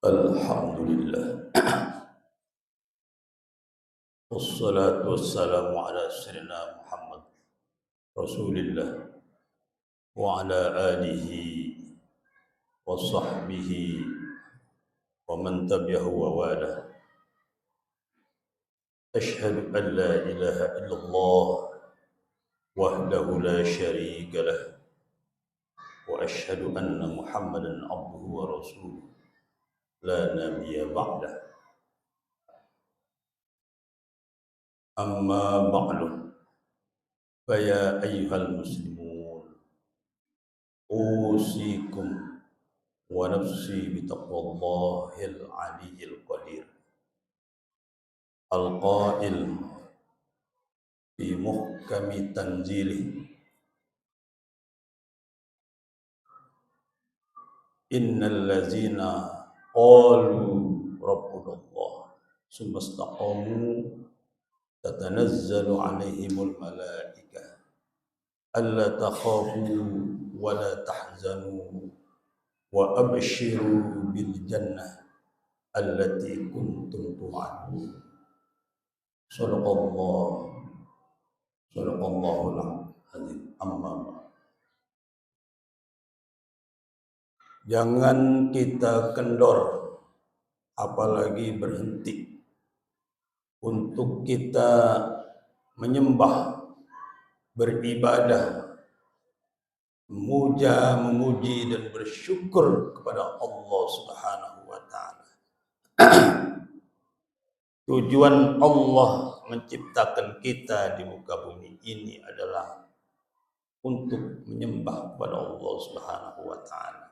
Alhamdulillah. Wassalatu wassalamu ala sayyidina Muhammad Rasulillah wa ala alihi wa sahbihi wa man tabi'ahu wa wala. Ashhadu an la ilaha illallah wahdahu la syarika lah wa ashhadu anna Muhammadan abduhu wa rasuluh la nabiyya ba'dah. Amma ba'du. Faya ayyuhal muslimun, usikum wa nafsi bitaqwallahil aliyyil qadir. Al-qail fi muhkami tanzilih, innal ladzina qalu rabbuna Allah summa istaqamu tatanazzalu alaihimul malaikah alla takhafu wa la tahzanu wa abshiru bil jannah allati kuntum tu'adun. Sadaqallahul azim. Amma jangan kita kendor, apalagi berhenti untuk kita menyembah, beribadah, memuja, memuji dan bersyukur kepada Allah Subhanahu wa taala. Tujuan Allah menciptakan kita di muka bumi ini adalah untuk menyembah kepada Allah Subhanahu wa taala.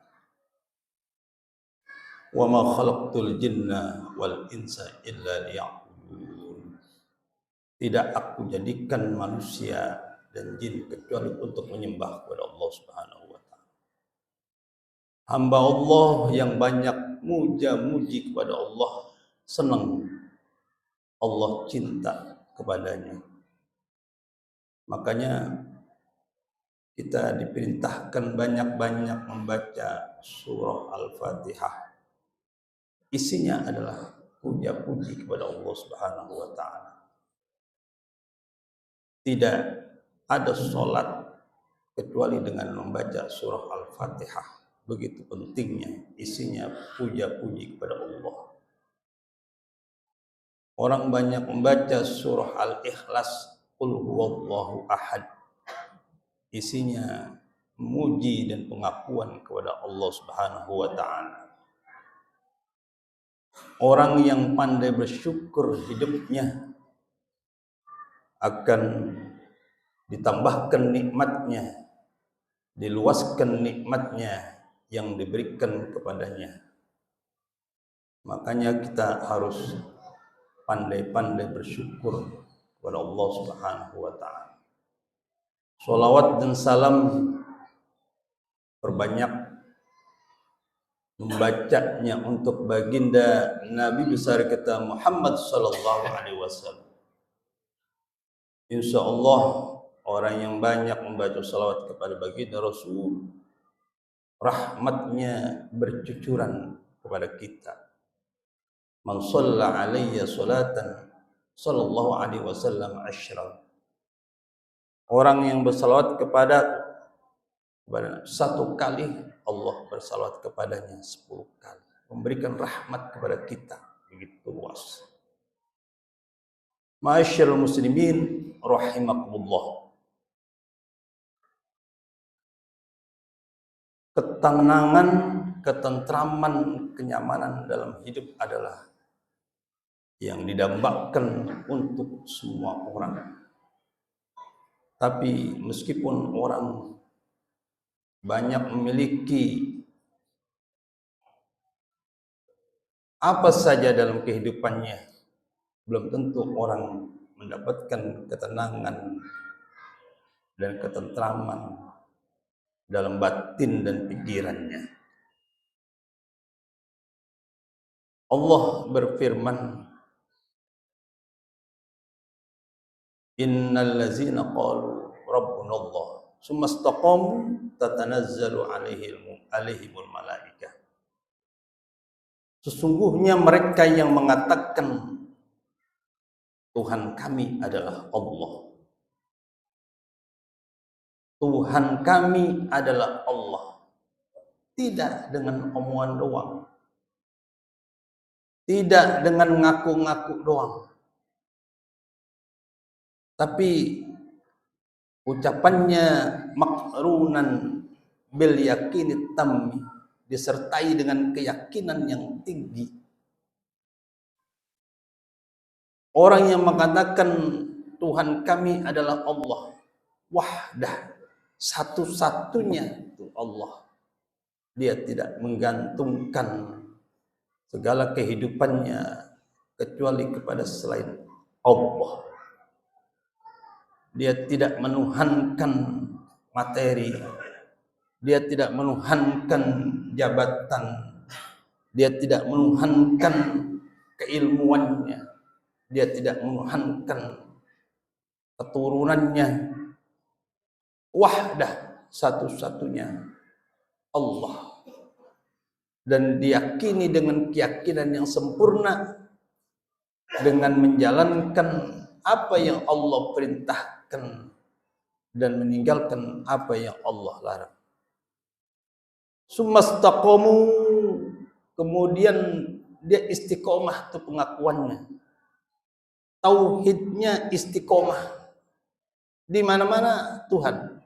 Wa ma khalaqtul jinna wal insa illa liya'budun. Tidak aku jadikan manusia dan jin kecuali untuk menyembah kepada Allah Subhanahu wa taala. Hamba Allah yang banyak muja-muji kepada Allah, senang Allah cinta kepadanya. Makanya kita diperintahkan banyak-banyak membaca surah Al-Fatihah. Isinya adalah puja-puji kepada Allah Subhanahu wa taala. Tidak ada sholat kecuali dengan membaca surah Al-Fatihah. Begitu pentingnya, isinya puja-puji kepada Allah. Orang banyak membaca surah Al-Ikhlas, Qul huwallahu ahad. Isinya memuji dan pengakuan kepada Allah Subhanahu wa taala. Orang yang pandai bersyukur hidupnya akan ditambahkan nikmatnya, diluaskan nikmatnya yang diberikan kepadanya. Makanya kita harus pandai-pandai bersyukur kepada Allah Subhanahu wa taala. Sholawat dan salam perbanyak membacanya untuk baginda Nabi besar kita Muhammad sallallahu alaihi wasallam. Insyaallah orang yang banyak membaca salawat kepada baginda Rasul, rahmatnya bercucuran kepada kita. Man shalla alayya salatan sallallahu alaihi wasallam asyran. Orang yang bersalawat kepada satu kali, Allah bersalawat kepadanya 10 kali. Memberikan rahmat kepada kita begitu luas. Ma'asyiral muslimin rahimakumullah. Ketenangan, ketentraman, kenyamanan dalam hidup adalah yang didambakan untuk semua orang. Tapi meskipun orang banyak memiliki apa saja dalam kehidupannya, belum tentu orang mendapatkan ketenangan dan ketentraman dalam batin dan pikirannya. Allah berfirman, innal ladzina qalu rabbuna Allah summa istaqamu tatanazzalu alaihimul malaikah. Sesungguhnya mereka yang mengatakan Tuhan kami adalah Allah. Tuhan kami adalah Allah. Tidak dengan omongan doang. Tidak dengan ngaku-ngaku doang. Tapi ucapannya makrunan bil yakini tammi, disertai dengan keyakinan yang tinggi. Orang yang mengatakan Tuhan kami adalah Allah, wahdah, satu-satunya itu Allah. Dia tidak menggantungkan segala kehidupannya kecuali kepada selain Allah. Dia tidak menuhankan materi, dia tidak menuhankan jabatan, dia tidak menuhankan keilmuannya, dia tidak menuhankan keturunannya. Wahdah, satu-satunya Allah. Dan diyakini dengan keyakinan yang sempurna dengan menjalankan apa yang Allah perintahkan dan meninggalkan apa yang Allah larang. Sumastaqamu, kemudian dia istiqomah itu pengakuannya. Tauhidnya istiqomah. Di mana-mana Tuhan.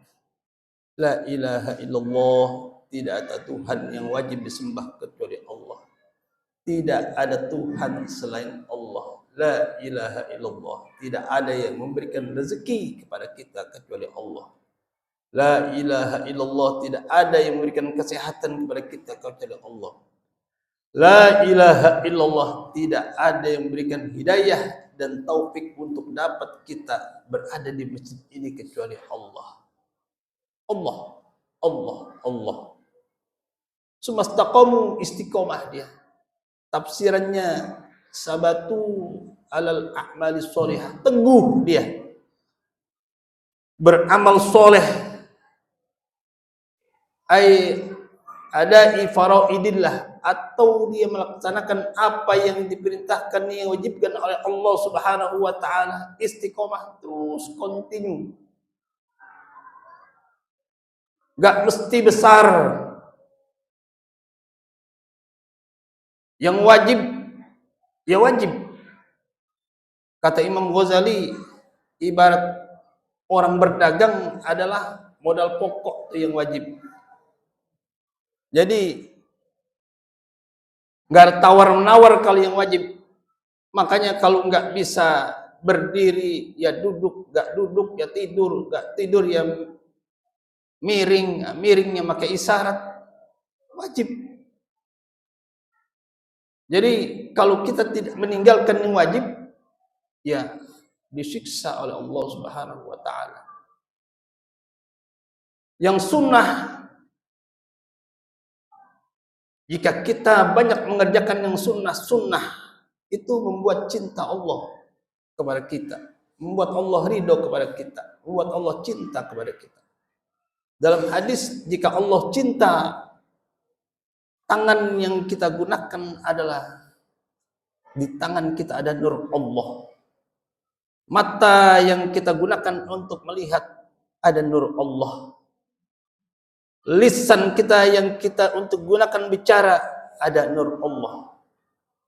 La ilaha illallah, tidak ada Tuhan yang wajib disembah kecuali Allah. Tidak ada Tuhan selain Allah. La ilaha illallah, tidak ada yang memberikan rezeki kepada kita kecuali Allah. La ilaha illallah, tidak ada yang memberikan kesehatan kepada kita kecuali Allah. La ilaha illallah, tidak ada yang memberikan hidayah dan taufik untuk dapat kita berada di masjid ini kecuali Allah. Allah, Allah, Allah. Sumastaqamu, istiqomah dia. Tafsirannya sabatu alal a'mali sholihah, teguh dia beramal soleh, ay adai faraidillah, atau dia melaksanakan apa yang diperintahkan, yang diwajibkan oleh Allah Subhanahu wa taala. Istiqomah terus continue, gak mesti besar. Yang wajib ya wajib. Kata Imam Ghazali, ibarat orang berdagang adalah modal pokok yang wajib. Jadi nggak ada tawar-menawar kalau yang wajib. Makanya kalau nggak bisa berdiri ya duduk, nggak duduk ya tidur, nggak tidur ya miring, miringnya pakai isyarat, wajib. Jadi kalau kita tidak meninggalkan yang wajib, ya disiksa oleh Allah Subhanahu wa taala. Yang sunnah, jika kita banyak mengerjakan yang sunnah itu membuat cinta Allah kepada kita, membuat Allah ridho kepada kita, membuat Allah cinta kepada kita. Dalam hadis, jika Allah cinta, tangan yang kita gunakan adalah, di tangan kita ada nur Allah. Mata yang kita gunakan untuk melihat ada nur Allah. Lisan kita yang kita untuk gunakan bicara ada nur Allah.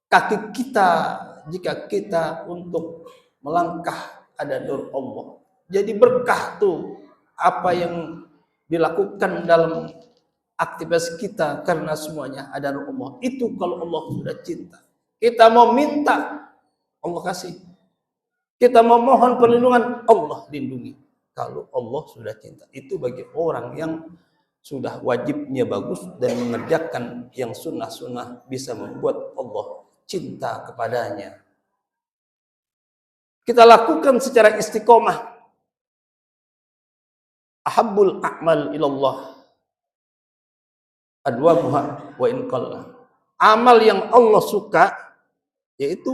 Kaki kita jika kita untuk melangkah ada nur Allah. Jadi berkah tuh apa yang dilakukan dalam aktivitas kita karena semuanya ada nur Allah. Itu kalau Allah sudah cinta. Kita mau minta, Allah kasih. Kita mau mohon perlindungan, Allah lindungi. Kalau Allah sudah cinta. Itu bagi orang yang sudah wajibnya bagus dan mengerjakan yang sunnah-sunnah, bisa membuat Allah cinta kepadanya. Kita lakukan secara istiqomah. Ahabbul a'mal ilallah adwamuha wa in qalla. Amal yang Allah suka yaitu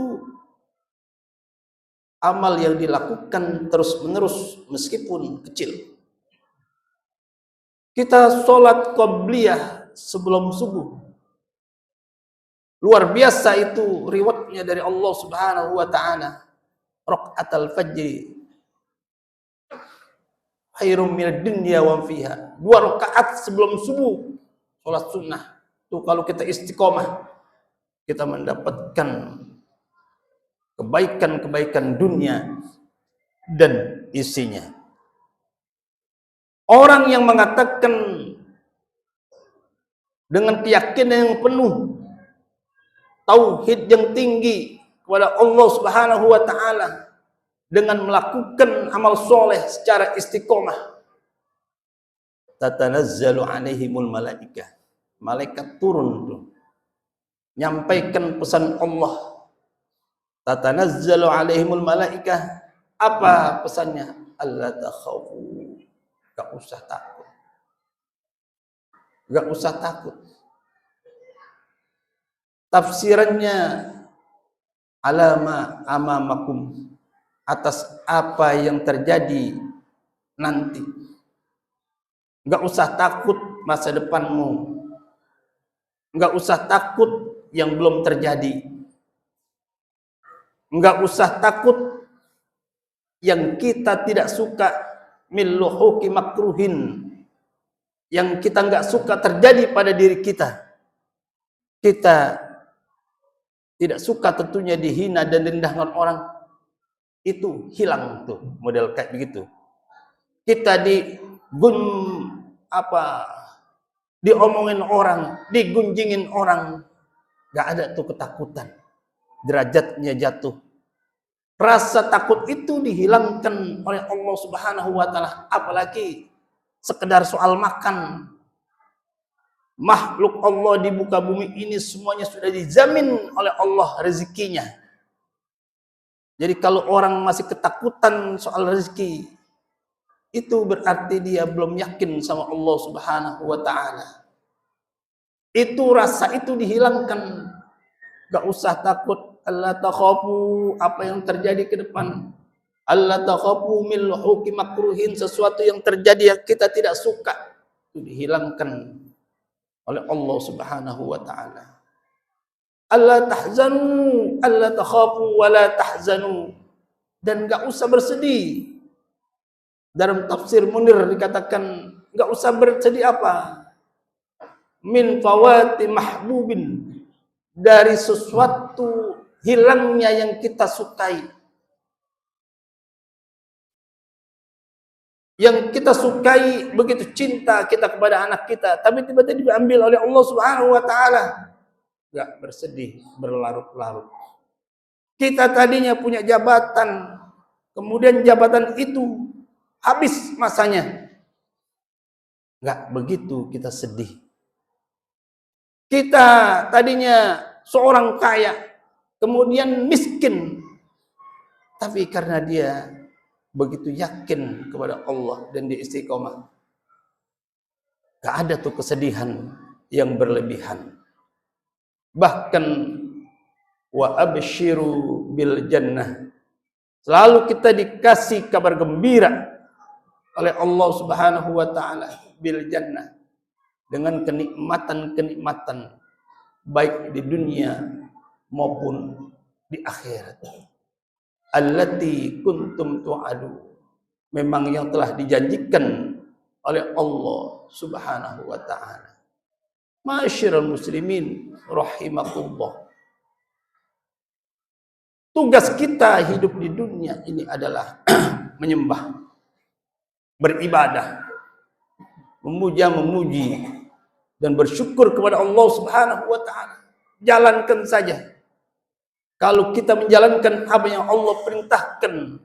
amal yang dilakukan terus-menerus meskipun kecil. Kita sholat qobliyah sebelum subuh, Luar biasa itu rewardnya dari Allah Subhanahu wa taala. Rakaatul fajri khairum minad dunya wa fiha. 2 rakaat sebelum subuh, salat sunnah. Tuh kalau kita istiqomah, kita mendapatkan kebaikan-kebaikan dunia dan isinya. Orang yang mengatakan dengan keyakinan yang penuh, tauhid yang tinggi kepada Allah Subhanahu wa taala dengan melakukan amal soleh secara istiqomah, tatanazzalu alaihimul malaikah. Malaikat turun tuh, nyampaikan pesan Allah. Tatanazzalu alaihimul malaikah. Apa pesannya? Alla takhafu. Gak usah takut. Gak usah takut. Tafsirannya alama amamakum, atas apa yang terjadi nanti. Gak usah takut masa depanmu. Gak usah takut yang belum terjadi. Gak usah takut yang kita tidak suka, min luhuki makruhin, yang kita nggak suka terjadi pada diri kita. Kita tidak suka tentunya dihina dan direndahkan orang. Itu hilang tuh model kayak begitu. Kita diomongin orang, digunjingin orang, nggak ada tuh ketakutan. Derajatnya jatuh. Rasa takut itu dihilangkan oleh Allah Subhanahu wa taala, apalagi sekedar soal makan. Makhluk Allah di muka bumi ini semuanya sudah dijamin oleh Allah rezekinya. Jadi kalau orang masih ketakutan soal rezeki, itu berarti dia belum yakin sama Allah Subhanahu wa taala. Itu rasa itu dihilangkan. Gak usah takut. Allah takhafu, apa yang terjadi ke depan. Allah takhafu min luhuki makruhin, sesuatu yang terjadi yang kita tidak suka, itu dihilangkan oleh Allah Subhanahu wa taala. Allah tahzanu, Allah takhafu wa la tahzanu, dan enggak usah bersedih. Dalam tafsir Munir dikatakan enggak usah bersedih apa? Min fawati mahbubin, dari sesuatu hilangnya yang kita sukai. Yang kita sukai, begitu cinta kita kepada anak kita, tapi tiba-tiba diambil oleh Allah Subhanahu wa taala. Enggak bersedih, berlarut-larut. Kita tadinya punya jabatan, kemudian jabatan itu habis masanya. Enggak begitu kita sedih. Kita tadinya seorang kaya, kemudian miskin, tapi karena dia begitu yakin kepada Allah dan dia istiqomah, gak ada tuh kesedihan yang berlebihan. Bahkan wa abshiru bil jannah, selalu kita dikasih kabar gembira oleh Allah Subhanahu wa taala bil jannah, dengan kenikmatan-kenikmatan baik di dunia maupun di akhirat. Allati kuntum tu'adu, memang yang telah dijanjikan oleh Allah Subhanahu wa taala. Ma'asyiral muslimin rahimakumullah. Tugas kita hidup di dunia ini adalah menyembah, beribadah, memuja-memuji dan bersyukur kepada Allah Subhanahu wa taala. Jalankan saja. Kalau kita menjalankan apa yang Allah perintahkan,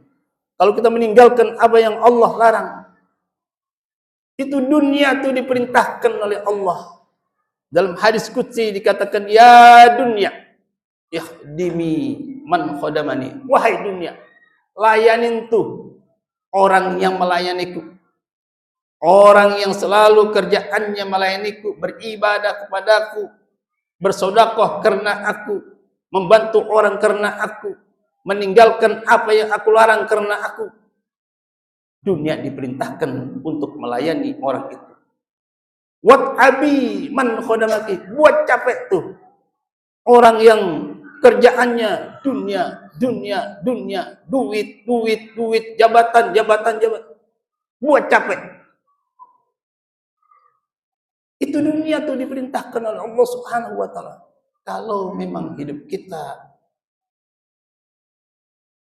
kalau kita meninggalkan apa yang Allah larang, itu dunia itu diperintahkan oleh Allah. Dalam hadis qudsi dikatakan, ya dunia, ikhdimi man khadamani. Wahai dunia, layanin tuh orang yang melayaniku. Orang yang selalu kerjaannya melayaniku, beribadah kepadaku, bersedekah karena aku, membantu orang karena aku, meninggalkan apa yang aku larang karena aku. Dunia diperintahkan untuk melayani orang itu. Wat abi man khodamaki, buat capek tuh Orang yang kerjaannya dunia, dunia, dunia, duit, duit, duit, jabatan, jabatan, jabatan. Buat capek. Itu dunia tuh diperintahkan oleh Allah Subhanahu wa taala. Kalau memang hidup kita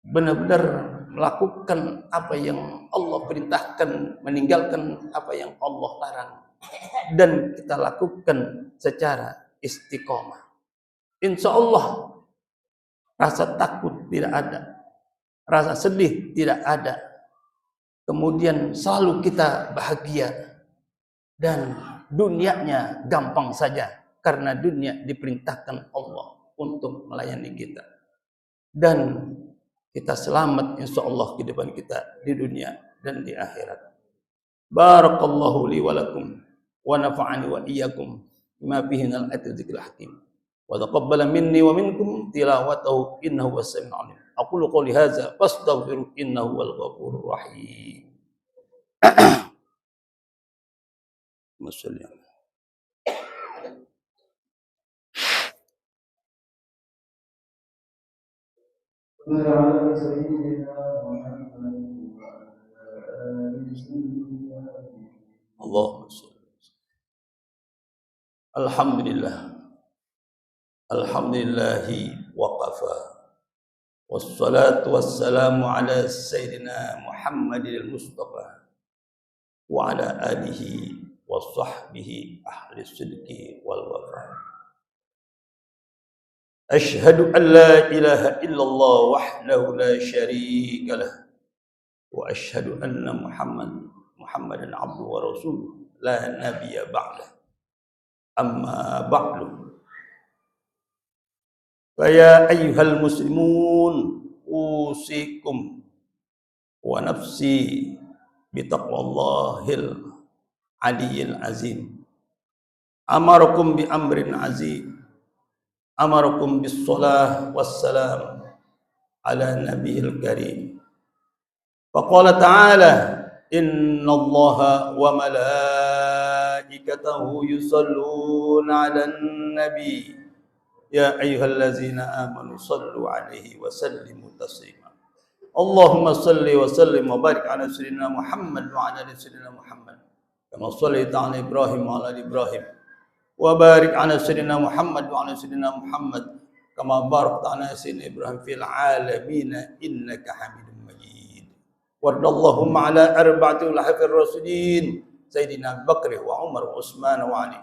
benar-benar melakukan apa yang Allah perintahkan, meninggalkan apa yang Allah larang, dan kita lakukan secara istiqomah, insya Allah rasa takut tidak ada, rasa sedih tidak ada, kemudian selalu kita bahagia, dan dunianya gampang saja, karena dunia diperintahkan Allah untuk melayani kita, dan kita selamat insya Allah kehidupan kita di dunia dan di akhirat. Barakallahu li wa lakum wa nafa'ani wa iyyakum bima fihi minal ayati dzikril hakim wa taqabbala minni wa minkum tilawatahu innahu was-sami'ul 'alim. Aqulu qouli hadza fastaghfiru innahu wal ghafurur rahim. Masya. وعلى سيدنا محمد وعلى آل سيدنا Allahumma shalli. Alhamdulillah. Alhamdulillahi waqafa. Wassalatu wassalamu ala sayyidina Muhammadil Mustafa wa ala alihi wa sahbihi ahli sidqi wal wafa. Ashhadu an la ilaha illallah wahdahu la syarika lah wa ashhadu anna Muhammadan abduhu wa rasuluh la nabiyya ba'dah. Amma ba'du. Fa ya ayyuhal muslimun usikum wa nafsi bi taqwallahil aliyyil azim. Amarakum bi amrin azim. Amarakum bis salah wassalam ala nabiyil karim. Faqala ta'ala inna allaha wa malaikatahu yusalluna 'alan nabi ya ayyuhallazina amanu sallu 'alaihi wa sallimu taslima. Allahumma salli wa sallim wa barik 'ala sayyidina Muhammad wa 'ala ali sayyidina Muhammad kama shallaita 'ala Ibrahim wa 'ala ali Ibrahim wa barik 'ala sayyidina Muhammad wa 'ala sayyidina Muhammad kama barakta 'ala sayyidina Ibrahim fil 'alamin innaka Hamidum Majid. Wardallahumma 'ala arba'ati ulafir rasulin sayyidina Abu Bakr wa Umar wa Utsman wa Ali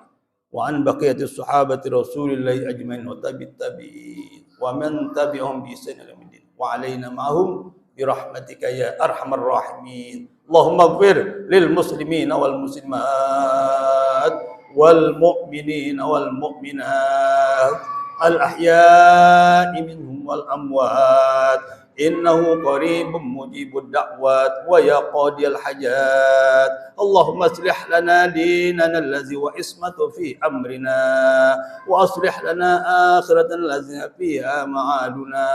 wa an baqiyati sahabati Rasulillah ajmain wa tabi'in wa man tabi'ahum bi ihsan ila yaumil wa 'alaina ma'hum bi rahmatika ya arhamar rahimin. Allahumma ighfir lil muslimina wal muslimat والمؤمنين والمؤمنات الأحياء منهم والأموات إنه قريب مجيب الدعوات ويا قاضي الحاجات. اللهم اصلح لنا ديننا الذي هو عصمة في أمرنا وأصلح لنا آخرة الذي فيها معادنا.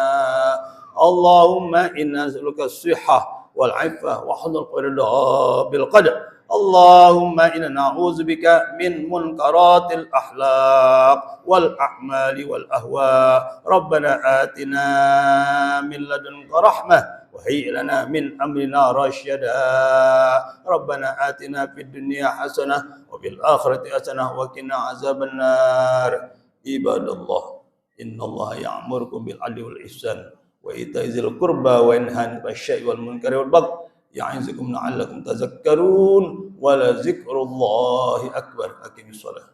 اللهم إنا نسألك الصحة والعفة وحسن الرضا بالقدر. اللهم إنا نعوذ بك من منكرات الأخلاق والأعمال والأهواء. ربنا آتنا من لدنك رحمة وهيئ لنا من أمرنا رشدا. ربنا آتنا في الدنيا حسنة وفي الآخرة حسنة وقنا عذاب النار. عباد الله إن الله يأمركم بالعدل والإحسان وإيتاء ذي القربى وينهى عن الفحشاء والمنكر والبغي يعظكم لعلكم تذكرون ولذكر الله أكبر. أقم الصلاة.